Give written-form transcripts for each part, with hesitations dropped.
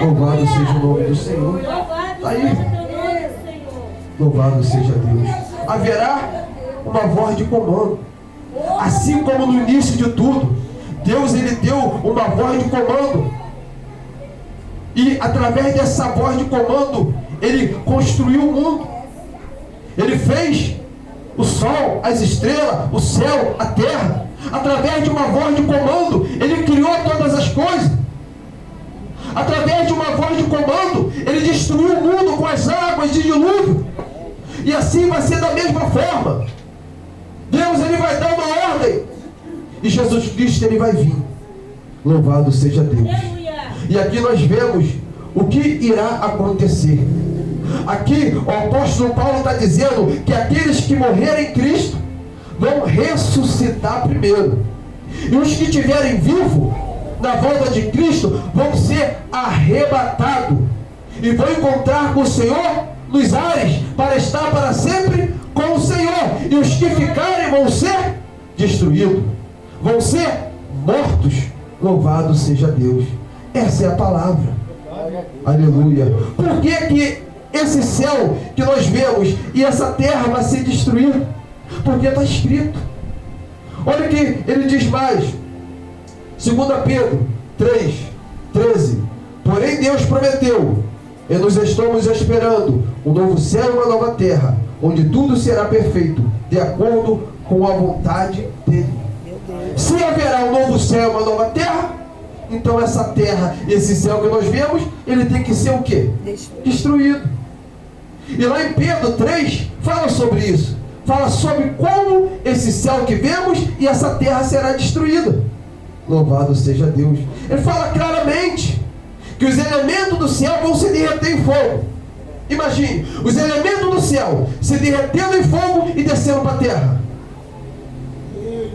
Louvado seja o nome do Senhor. Está aí. Louvado seja Deus. Haverá uma voz de comando. Assim como no início de tudo, Deus ele deu uma voz de comando. E através dessa voz de comando, Ele construiu o mundo. Ele fez o sol, as estrelas, o céu, a terra. Através de uma voz de comando, Ele criou todas as coisas. Através de uma voz de comando, Ele destruiu o mundo com as águas de dilúvio. E assim vai ser da mesma forma. Deus ele vai dar uma ordem. E Jesus Cristo ele vai vir. Louvado seja Deus. E aqui nós vemos o que irá acontecer. Aqui o apóstolo Paulo está dizendo que aqueles que morrerem em Cristo vão ressuscitar primeiro. E os que estiverem vivos na volta de Cristo vão ser arrebatados. E vão encontrar com o Senhor nos ares para estar para sempre com o Senhor. E os que ficarem vão ser destruídos. Vão ser mortos. Louvado seja Deus. Essa é a palavra. Aleluia. Por que que esse céu que nós vemos e essa terra vai ser destruída? Porque está escrito. Olha o que ele diz mais. 2 Pedro 3:13. Porém Deus prometeu, e nós estamos esperando um novo céu e uma nova terra, onde tudo será perfeito, de acordo com a vontade dele. Se haverá um novo céu e uma nova terra, então essa terra, esse céu que nós vemos, ele tem que ser o quê? Destruído. E lá em Pedro 3, fala sobre isso. Fala sobre como esse céu que vemos e essa terra será destruída. Louvado seja Deus. Ele fala claramente que os elementos do céu vão se derreter em fogo. Imagine, os elementos do céu se derretendo em fogo e descendo para a terra.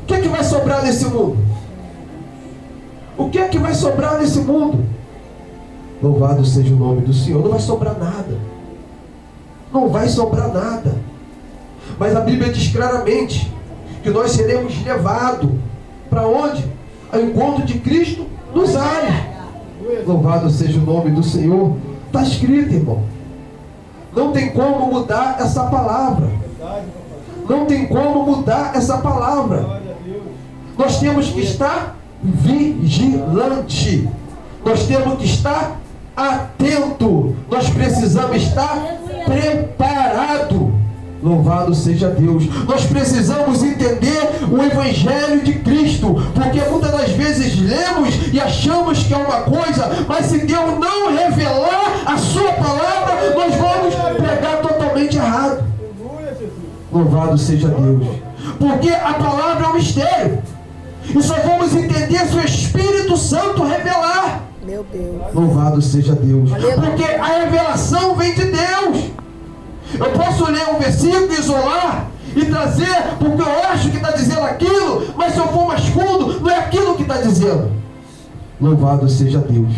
O que é que vai sobrar nesse mundo? O que é que vai sobrar nesse mundo? Louvado seja o nome do Senhor. Não vai sobrar nada. Não vai sobrar nada. Mas a Bíblia diz claramente que nós seremos levados para onde? Ao encontro de Cristo nos ares. Louvado seja o nome do Senhor. Está escrito, irmão. Não tem como mudar essa palavra. Não tem como mudar essa palavra. Nós temos que estar vigilante. Nós temos que estar atento. Nós precisamos estar preparado. Louvado seja Deus. Nós precisamos entender o Evangelho de Cristo, porque muitas das vezes lemos e achamos que é uma coisa, mas se Deus não revelar a sua palavra, nós vamos pregar totalmente errado. Louvado seja Deus. Porque a palavra é um mistério. E só vamos entender se o Espírito Santo revelar. Meu Deus. Louvado seja Deus. Aleluia. Porque a revelação vem de Deus. Eu posso ler um versículo, isolar e trazer, porque eu acho que está dizendo aquilo, mas se eu for mais fundo, não é aquilo que está dizendo. Louvado seja Deus.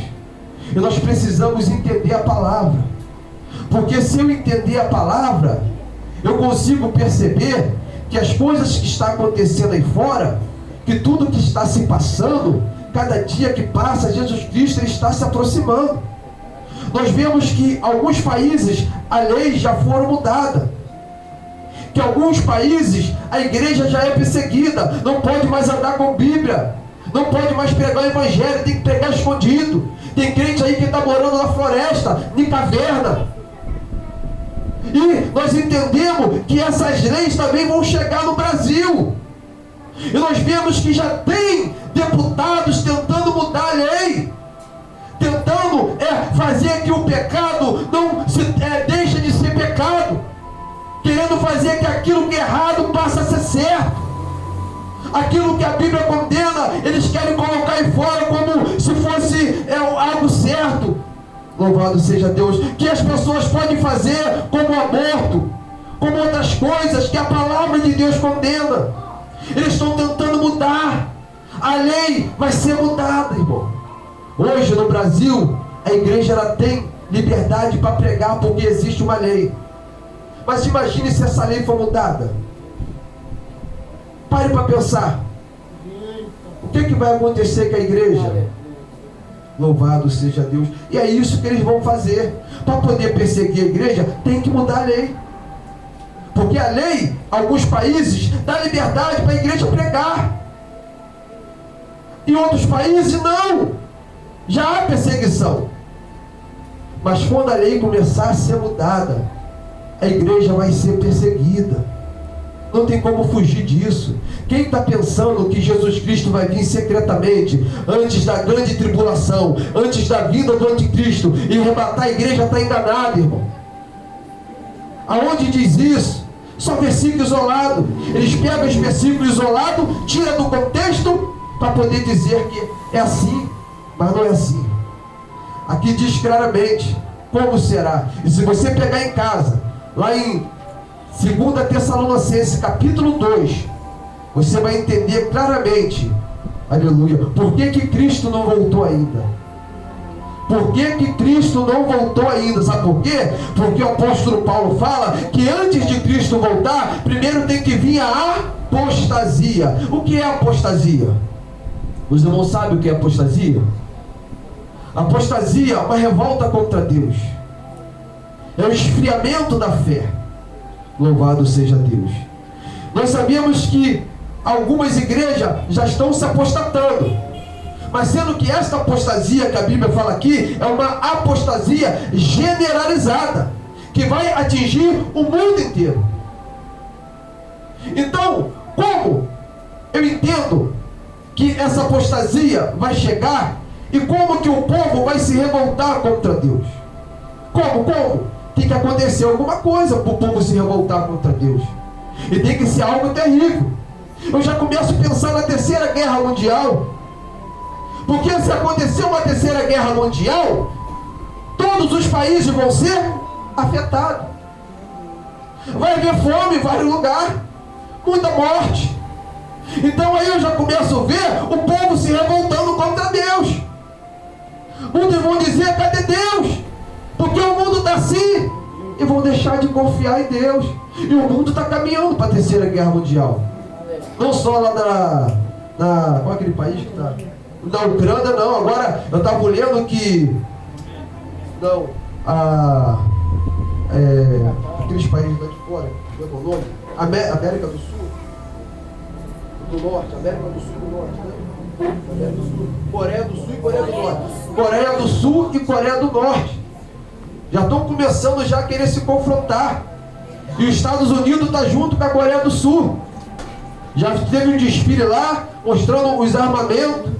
E nós precisamos entender a palavra. Porque se eu entender a palavra, eu consigo perceber que as coisas que estão acontecendo aí fora, que tudo que está se passando, cada dia que passa, Jesus Cristo está se aproximando. Nós vemos que alguns países a lei já foram mudada. Que alguns países a igreja já é perseguida. Não pode mais andar com Bíblia. Não pode mais pregar o Evangelho. Tem que pregar escondido. Tem crente aí que está morando na floresta, em caverna. E nós entendemos que essas leis também vão chegar no Brasil. E nós vemos que já tem deputados tentando mudar a lei. Tentando fazer que o pecado não deixe de ser pecado. Querendo fazer que aquilo que é errado passe a ser certo. Aquilo que a Bíblia condena, eles querem colocar aí fora como se fosse algo certo. Louvado seja Deus. Que as pessoas podem fazer como aborto, como outras coisas que a palavra de Deus condena. Eles estão tentando mudar. A lei vai ser mudada, irmão. Hoje no Brasil, a igreja ela tem liberdade para pregar porque existe uma lei. Mas imagine se essa lei for mudada. Pare para pensar. O que vai acontecer com a igreja? Louvado seja Deus. E é isso que eles vão fazer. Para poder perseguir a igreja, tem que mudar a lei. Porque a lei, alguns países, dá liberdade para a igreja pregar. Em outros países, não. Já há perseguição. Mas quando a lei começar a ser mudada, a igreja vai ser perseguida. Não tem como fugir disso. Quem está pensando que Jesus Cristo vai vir secretamente, antes da grande tribulação, antes da vinda do anticristo, e arrebatar a igreja, está enganado, irmão. Aonde diz isso? Só versículo isolado. Eles pegam os versículos isolados, tiram do contexto, para poder dizer que é assim, mas não é assim. Aqui diz claramente como será. E se você pegar em casa, lá em 2 Tessalonicenses capítulo 2, você vai entender claramente, aleluia, por que Cristo não voltou ainda. Por que Cristo não voltou ainda? Sabe por quê? Porque o apóstolo Paulo fala que antes de Cristo voltar, primeiro tem que vir a apostasia. O que é apostasia? Os irmãos sabem o que é apostasia? Apostasia é uma revolta contra Deus. É o esfriamento da fé. Louvado seja Deus. Nós sabemos que algumas igrejas já estão se apostatando, mas sendo que esta apostasia que a Bíblia fala aqui é uma apostasia generalizada, que vai atingir o mundo inteiro. Então, como eu entendo que essa apostasia vai chegar e como que o povo vai se revoltar contra Deus? Como? Tem que acontecer alguma coisa para o povo se revoltar contra Deus. E tem que ser algo terrível. Eu já começo a pensar na Terceira Guerra Mundial. Porque se acontecer uma Terceira Guerra Mundial, todos os países vão ser afetados. Vai haver fome em vários lugares, muita morte. Então aí eu já começo a ver o povo se revoltando contra Deus. Muitos vão dizer: cadê Deus? Porque o mundo está assim. E vão deixar de confiar em Deus. E o mundo está caminhando para a Terceira Guerra Mundial. Não só lá qual é aquele país que está? Na Ucrânia, não. Agora eu estava lendo que aqueles países lá de fora, qual é o nome? América do Sul, do Norte, América do Sul e do Norte, né? América do Sul, Coreia do Sul e Coreia do Norte. Coreia do Sul e Coreia do Norte já estão começando já a querer se confrontar. E os Estados Unidos está junto com a Coreia do Sul. Já teve um desfile lá, mostrando os armamentos.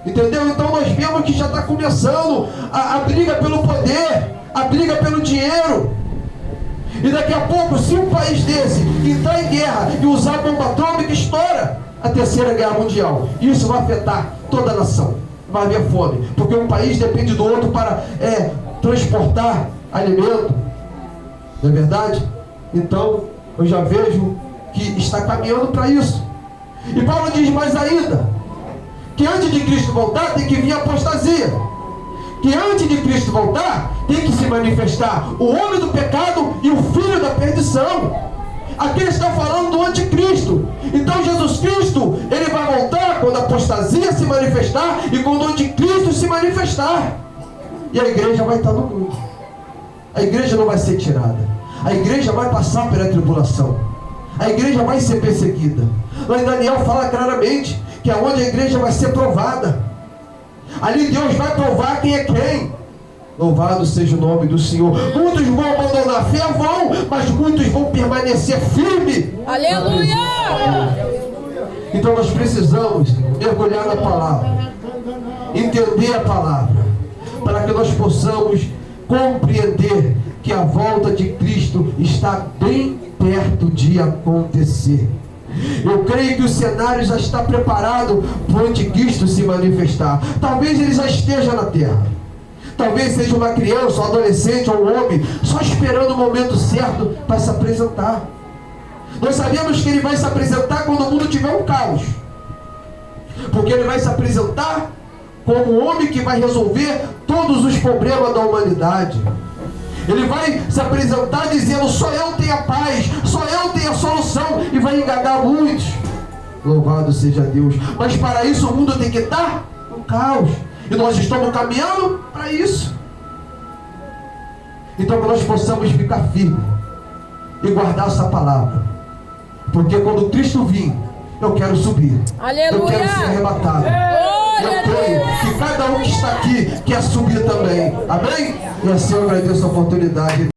Entendeu? Então nós vemos que já está começando a briga pelo poder, a briga pelo dinheiro. E daqui a pouco, se um país desse entrar em guerra e usar bomba atômica, estoura a Terceira Guerra Mundial. Isso vai afetar toda a nação. Vai haver fome. Porque um país depende do outro para transportar alimento. Não é verdade? Então, eu já vejo que está caminhando para isso. E Paulo diz mais ainda, que antes de Cristo voltar tem que vir a apostasia. Que antes de Cristo voltar tem que se manifestar o homem do pecado e o filho da perdição. Aqui ele está falando do anticristo. Então Jesus Cristo, ele vai voltar quando a apostasia se manifestar e quando o anticristo se manifestar. E a igreja vai estar no mundo. A igreja não vai ser tirada. A igreja vai passar pela tribulação. A igreja vai ser perseguida. Lá em Daniel fala claramente que é onde a igreja vai ser provada. Ali Deus vai provar quem é quem. Louvado seja o nome do Senhor. Muitos vão abandonar a fé, mas muitos vão permanecer firmes. Aleluia! Então nós precisamos mergulhar na palavra, entender a palavra, para que nós possamos compreender que a volta de Cristo está bem perto de acontecer. Eu creio que o cenário já está preparado para o anticristo se manifestar. Talvez ele já esteja na terra. Talvez seja uma criança, um adolescente ou um homem, só esperando o momento certo para se apresentar. Nós sabemos que ele vai se apresentar quando o mundo tiver um caos. Porque ele vai se apresentar como um homem que vai resolver todos os problemas da humanidade. Ele vai se apresentar dizendo: só eu tenho a paz, só eu tenho a solução, e vai enganar muitos. Louvado seja Deus. Mas para isso o mundo tem que estar no caos. E nós estamos caminhando para isso. Então que nós possamos ficar firmes e guardar essa palavra. Porque quando Cristo vir, eu quero subir. Aleluia. Eu quero ser arrebatado. Eu creio que cada um que está aqui quer subir também. Amém? E assim eu agradeço a oportunidade.